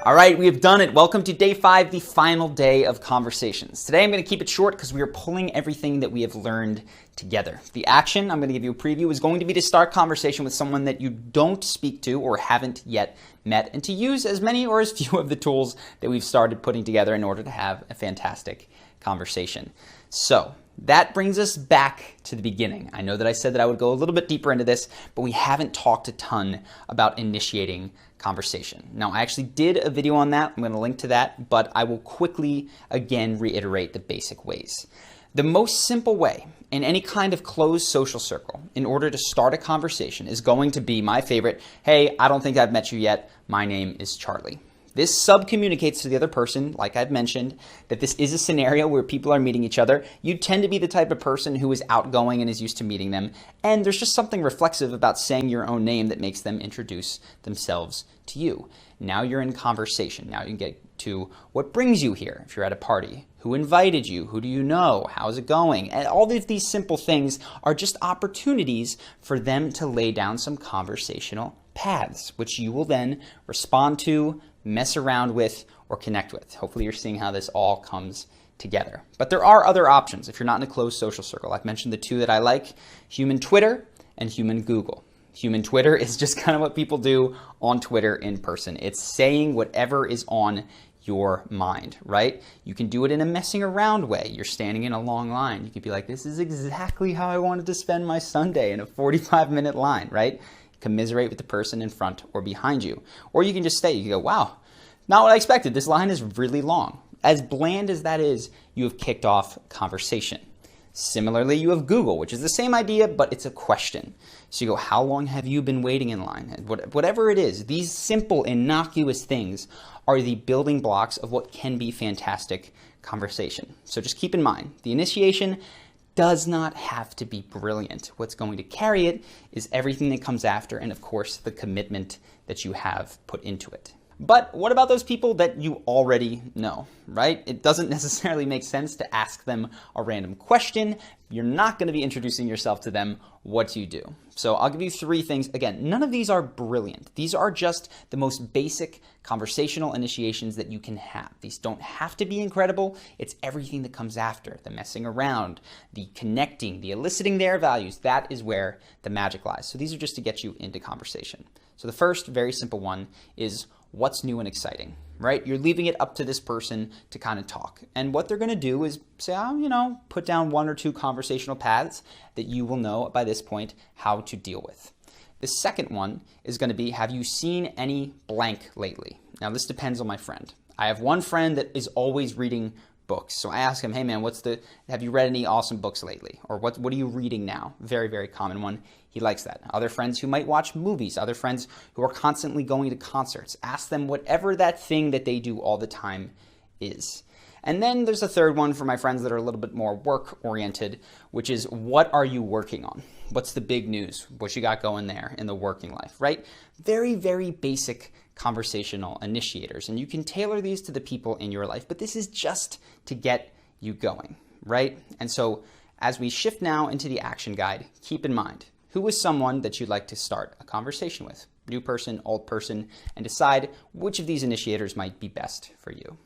All right, we have done it. Welcome to day 5, the final day of conversations. Today I'm going to keep it short because we are pulling everything that we have learned together. The action, I'm going to give you a preview, is going to be to start conversation with someone that you don't speak to or haven't yet met, and to use as many or as few of the tools that we've started putting together in order to have a fantastic conversation. So that brings us back to the beginning. I know that I said that I would go a little bit deeper into this, but we haven't talked a ton about initiating conversation. Now, I actually did a video on that. I'm going to link to that, but I will quickly again reiterate the basic ways. The most simple way in any kind of closed social circle in order to start a conversation is going to be my favorite, hey, I don't think I've met you yet. My name is Charlie. This sub-communicates to the other person, like I've mentioned, that this is a scenario where people are meeting each other. You tend to be the type of person who is outgoing and is used to meeting them, and there's just something reflexive about saying your own name that makes them introduce themselves to you. Now you're in conversation. Now you can get to what brings you here if you're at a party. Who invited you? Who do you know? How's it going? And all of these simple things are just opportunities for them to lay down some conversational paths, which you will then respond to, mess around with, or connect with. Hopefully you're seeing how this all comes together. But there are other options if you're not in a closed social circle. I've mentioned the two that I like, human Twitter and human Google. Human Twitter is just kind of what people do on Twitter in person. It's saying whatever is on your mind, right? You can do it in a messing around way. You're standing in a long line. You could be like, this is exactly how I wanted to spend my Sunday, in a 45-minute line, right? Commiserate with the person in front or behind you. Or you can just stay. You can go, wow, not what I expected. This line is really long. As bland as that is, you have kicked off conversation. Similarly, you have Google, which is the same idea, but it's a question. So you go, how long have you been waiting in line? And whatever it is, these simple, innocuous things are the building blocks of what can be fantastic conversation. So just keep in mind, the initiation does not have to be brilliant. What's going to carry it is everything that comes after, and of course, the commitment that you have put into it. But what about those people that you already know, right? It doesn't necessarily make sense to ask them a random question. You're not going to be introducing yourself to them. What do you do? So I'll give you 3 things. Again, none of these are brilliant. These are just the most basic conversational initiations that you can have. These don't have to be incredible. It's everything that comes after, the messing around, the connecting, the eliciting their values. That is where the magic lies. So these are just to get you into conversation. So the first very simple one is, what's new and exciting, right? You're leaving it up to this person to kind of talk. And what they're going to do is say, put down 1 or 2 conversational paths that you will know by this point how to deal with. The second one is going to be, have you seen any blank lately? Now, this depends on my friend. I have one friend that is always reading books. So I ask him, hey man, have you read any awesome books lately? Or what are you reading now? Very, very common one. He likes that. Other friends who might watch movies, other friends who are constantly going to concerts, ask them whatever that thing that they do all the time is. And then there's a third one for my friends that are a little bit more work-oriented, which is, what are you working on? What's the big news? What you got going there in the working life, right? Very, very basic conversational initiators. And you can tailor these to the people in your life, but this is just to get you going, right? And so as we shift now into the action guide, keep in mind, who is someone that you'd like to start a conversation with? New person, old person, and decide which of these initiators might be best for you.